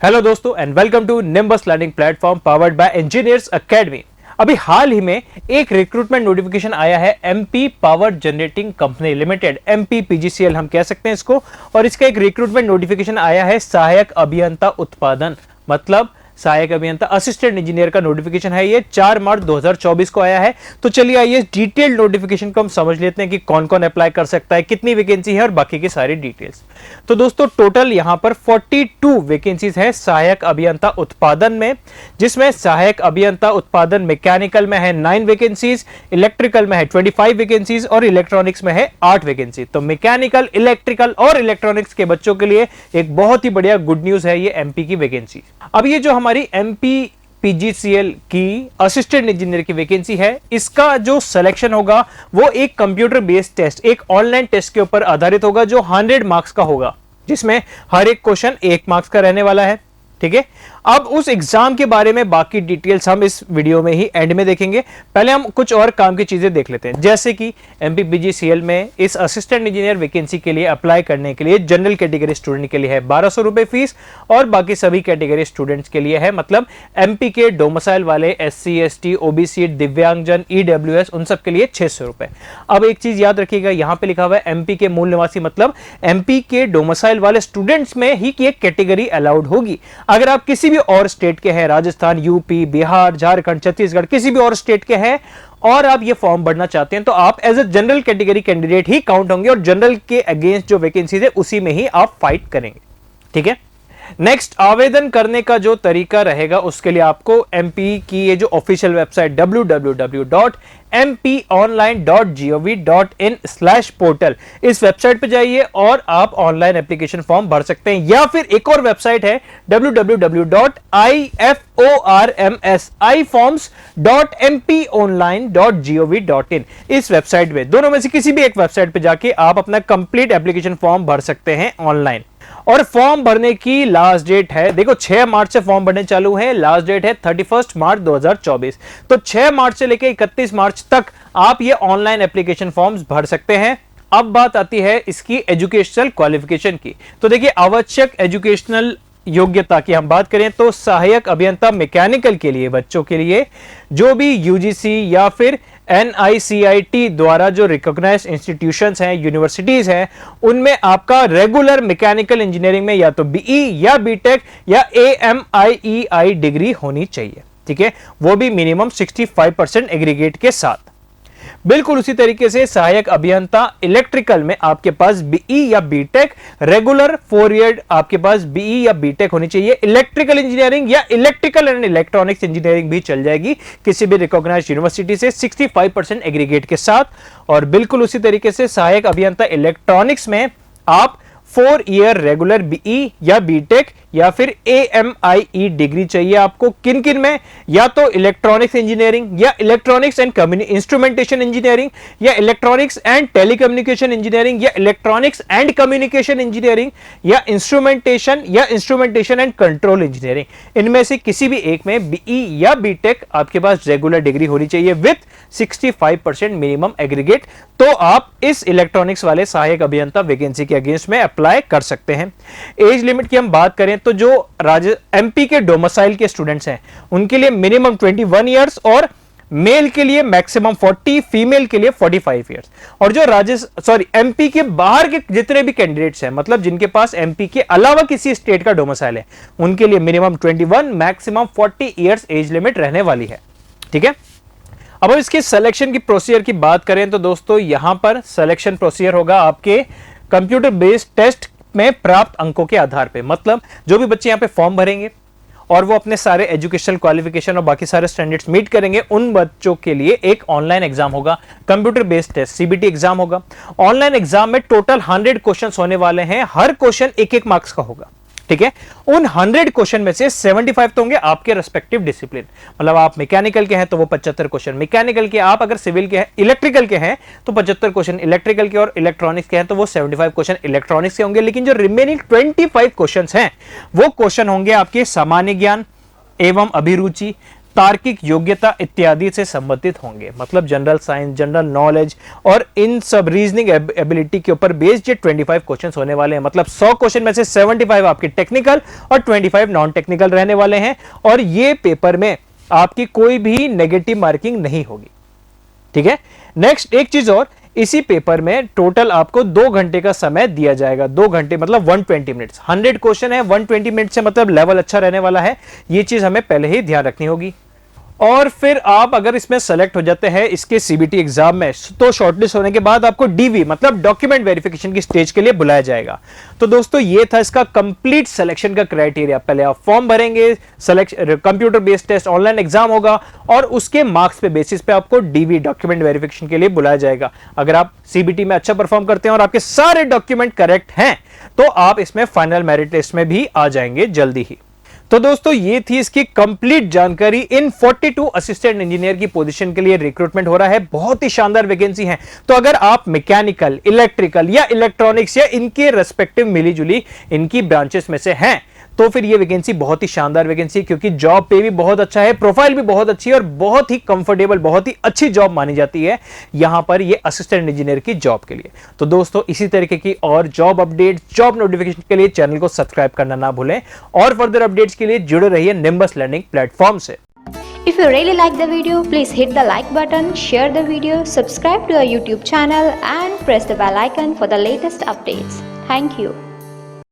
Hello दोस्तों and welcome to Nimbus learning platform powered by engineers academy. अभी हाल ही में एक रिक्रूटमेंट नोटिफिकेशन आया है MP power generating company limited, MP PGCL हम कह सकते हैं इसको। और इसका एक रिक्रूटमेंट नोटिफिकेशन आया है सहायक अभियंता उत्पादन, मतलब सहायक अभियंता असिस्टेंट इंजीनियर का नोटिफिकेशन है। ये 4 मार्च 2024 को आया है। तो चलिए आइए डिटेल्ड नोटिफिकेशन को हम समझ लेते हैं कि कौन कौन अप्लाई कर सकता है, कितनी वैकेंसी है और बाकी की सारी डिटेल्स। तो दोस्तों टोटल यहां पर 42 वैकेंसीज है सहायक अभियंता उत्पादन में, जिसमें सहायक अभियंता उत्पादन मैकेनिकल में है 9 वैकेंसीज, इलेक्ट्रिकल में है 25 वैकेंसीज और इलेक्ट्रॉनिक्स में है 8 वैकेंसी। तो मैकेनिकल, इलेक्ट्रिकल और इलेक्ट्रॉनिक्स के बच्चों के लिए एक बहुत ही बढ़िया गुड न्यूज है ये एमपी की वैकेंसी। अब ये जो हमारी एमपी पीजीसीएल की असिस्टेंट इंजीनियर की वैकेंसी है, इसका जो सिलेक्शन होगा वो एक कंप्यूटर बेस्ड टेस्ट, एक ऑनलाइन टेस्ट के ऊपर आधारित होगा जो 100 मार्क्स का होगा, जिसमें हर एक क्वेश्चन 1 मार्क्स का रहने वाला है। ठीक है, अब उस एग्जाम के बारे में बाकी डिटेल्स हम इस वीडियो में ही एंड में देखेंगे। पहले हम कुछ और काम की चीजें देख लेते हैं, जैसे कि एमपी पीजीसीएल में इस असिस्टेंट इंजीनियर वैकेंसी के लिए अप्लाई करने के लिए जनरल कैटेगरी स्टूडेंट के लिए है 1200 रुपए फीस और बाकी सभी कैटेगरी स्टूडेंट्स के लिए है, मतलब एमपी के डोमिसाइल वाले SC ST OBC दिव्यांगजन EWS उन सब के लिए 600 रुपए। अब एक चीज याद रखिएगा, यहां पे लिखा हुआ है एमपी के मूल निवासी, मतलब एमपी के डोमिसाइल वाले स्टूडेंट्स में ही की एक कैटेगरी अलाउड होगी। अगर आप किसी भी और स्टेट के हैं, राजस्थान, यूपी, बिहार, झारखंड, छत्तीसगढ़, किसी भी और स्टेट के हैं और आप ये फॉर्म भरना चाहते हैं तो आप as a general category candidate ही काउंट होंगे और जनरल के अगेंस्ट जो वैकेंसीज है उसी में ही आप फाइट करेंगे। ठीक है, नेक्स्ट आवेदन करने का जो तरीका रहेगा उसके लिए आपको एमपी की ये जो ऑफिशियल वेबसाइट www.mponline.gov.in/portal इस वेबसाइट पे जाइए और आप ऑनलाइन एप्लीकेशन फॉर्म भर सकते हैं, या फिर एक और वेबसाइट है www.iforms.mponline.gov.in। इस वेबसाइट में दोनों में से किसी भी एक वेबसाइट पे जाके आप अपना कंप्लीट एप्लीकेशन फॉर्म भर सकते हैं ऑनलाइन। और फॉर्म भरने की लास्ट डेट है, देखो 6 मार्च से फॉर्म भरने चालू है, लास्ट डेट है 31 मार्च 2024। तो 6 मार्च से लेकर 31 मार्च तक आप ये ऑनलाइन एप्लीकेशन फॉर्म्स भर सकते हैं। अब बात आती है इसकी एजुकेशनल क्वालिफिकेशन की। तो देखिए आवश्यक एजुकेशनल योग्यता की हम बात करें तो सहायक अभियंता मैकेनिकल के लिए बच्चों के लिए जो भी यूजीसी या फिर NICIT द्वारा जो रिकॉग्नाइज्ड इंस्टीट्यूशंस हैं, यूनिवर्सिटीज हैं, उनमें आपका रेगुलर मैकेनिकल इंजीनियरिंग में या तो BE या BTech या AMIEI डिग्री होनी चाहिए। ठीक है, वो भी मिनिमम 65% एग्रीगेट के साथ। बिल्कुल उसी तरीके से सहायक अभियंता इलेक्ट्रिकल में आपके पास BE या BTech, रेगुलर 4 ईयर आपके पास BE या BTech होनी चाहिए। इलेक्ट्रिकल इंजीनियरिंग या इलेक्ट्रिकल एंड इलेक्ट्रॉनिक्स इंजीनियरिंग भी चल जाएगी किसी भी रिकॉग्नाइज्ड यूनिवर्सिटी से 65% एग्रीगेट के साथ। और बिल्कुल उसी तरीके से सहायक अभियंता इलेक्ट्रॉनिक्स में आप 4 ईयर रेगुलर BE या BTech या फिर AMIE डिग्री चाहिए आपको। किन किन में, या तो इलेक्ट्रॉनिक्स इंजीनियरिंग या इलेक्ट्रॉनिक्स एंड इंस्ट्रूमेंटेशन इंजीनियरिंग या इलेक्ट्रॉनिक्स एंड टेलीकम्युनिकेशन इंजीनियरिंग या इलेक्ट्रॉनिक्स एंड कम्युनिकेशन इंजीनियरिंग या इंस्ट्रूमेंटेशन एंड कंट्रोल इंजीनियरिंग। इनमें से किसी भी एक में BE या BTech आपके पास रेगुलर डिग्री होनी चाहिए विथ 65% मिनिमम एग्रीगेट। तो आप इस इलेक्ट्रॉनिक्स वाले सहायक अभियंता वैकेंसी के अगेंस्ट में अप्लाई कर सकते हैं। एज लिमिट की हम बात करें तो जो एमपी के डोमिसाइल के स्टूडेंट्स हैं उनके लिए मिनिमम 21 इयर्स और मेल के लिए मैक्सिमम 40, फीमेल के लिए 45 इयर्स। और जो एमपी के बाहर के जितने भी कैंडिडेट्स हैं, मतलब जिनके पास एमपी के अलावा किसी स्टेट का डोमिसाइल है, उनके लिए minimum 21, maximum 40 years age limit रहने वाली है। ठीक है, अब इसके सिलेक्शन की प्रोसीजर की बात करें तो दोस्तों यहां पर सिलेक्शन प्रोसीजर होगा आपके कंप्यूटर बेस्ड टेस्ट में प्राप्त अंकों के आधार पे, मतलब जो भी बच्चे यहां पे फॉर्म भरेंगे और वो अपने सारे एजुकेशनल क्वालिफिकेशन और बाकी सारे स्टैंडर्ड्स मीट करेंगे, उन बच्चों के लिए एक ऑनलाइन एग्जाम होगा, computer based test CBT exam होगा। ऑनलाइन एग्जाम में टोटल 100 क्वेश्चंस होने वाले हैं, हर क्वेश्चन 1-1 मार्क्स का होगा। ठीक है, उन 100 क्वेश्चन में से 75 तो होंगे आपके रेस्पेक्टिव डिसिप्लिन, मतलब आप मैकेनिकल के हैं तो वो 75 क्वेश्चन मैकेनिकल के, आप अगर सिविल के हैं, इलेक्ट्रिकल के हैं तो 75 क्वेश्चन इलेक्ट्रिकल के, और इलेक्ट्रॉनिक्स के हैं तो वो 75 क्वेश्चन इलेक्ट्रॉनिक्स के होंगे। लेकिन जो रिमेनिंग 25 क्वेश्चन हैं वो क्वेश्चन होंगे आपके सामान्य ज्ञान एवं अभिरुचि, तार्किक योग्यता इत्यादि से संबंधित होंगे। मतलब जनरल साइंस, जनरल नॉलेज और इन सब रीजनिंग एबिलिटी के ऊपर बेस्ड ये 25 क्वेश्चंस होने वाले हैं। मतलब 100 क्वेश्चन में से 75 आपके टेक्निकल और 25 नॉन टेक्निकल रहने वाले हैं। और ये पेपर में आपकी कोई भी नेगेटिव मार्किंग नहीं होगी, ठीक है। नेक्स्ट एक चीज और, इसी पेपर में टोटल आपको 2 घंटे का समय दिया जाएगा। 2 घंटे मतलब 120 मिनट्स। 100 क्वेश्चन है, 120 मिनट से मतलब लेवल अच्छा रहने वाला है। ये चीज हमें पहले ही ध्यान रखनी होगी। और फिर आप अगर इसमें सेलेक्ट हो जाते हैं इसके सीबीटी एग्जाम में, तो शॉर्टलिस्ट होने के बाद आपको डीवी मतलब डॉक्यूमेंट वेरिफिकेशन की स्टेज के लिए बुलाया जाएगा। तो दोस्तों ये था इसका कंप्लीट सिलेक्शन का क्राइटेरिया। पहले आप फॉर्म भरेंगे, computer based test, online exam होगा और उसके मार्क्स पे बेसिस पे आपको डीवी डॉक्यूमेंट वेरिफिकेशन के लिए बुलाया जाएगा। अगर आप सीबीटी में अच्छा परफॉर्म करते हैं और आपके सारे डॉक्यूमेंट करेक्ट हैं तो आप इसमें फाइनल मेरिट टेस्ट में भी आ जाएंगे जल्दी ही। तो दोस्तों ये थी इसकी कंप्लीट जानकारी। इन 42 असिस्टेंट इंजीनियर की पोजीशन के लिए रिक्रूटमेंट हो रहा है। बहुत ही शानदार वैकेंसी है। तो अगर आप मैकेनिकल, इलेक्ट्रिकल या इलेक्ट्रॉनिक्स या इनके रेस्पेक्टिव मिली जुली इनकी ब्रांचेस में से हैं तो फिर ये वैकेंसी बहुत ही शानदार वैकेंसी है, क्योंकि जॉब पे भी बहुत अच्छा है, प्रोफाइल भी बहुत अच्छी है और बहुत ही कंफर्टेबल, बहुत ही अच्छी जॉब मानी जाती है यहां पर ये असिस्टेंट इंजीनियर की जॉब के लिए। तो दोस्तों इसी तरीके की और जॉब अपडेट, जॉब नोटिफिकेशन के लिए चैनल को सब्सक्राइब करना ना भूलें और फर्दर अपडेट्स के लिए जुड़े रहिए निम्बस लर्निंग प्लेटफॉर्म से। If you really like the video, please hit the like button, share the video, subscribe to our YouTube channel and press the bell icon for the latest updates. Thank you.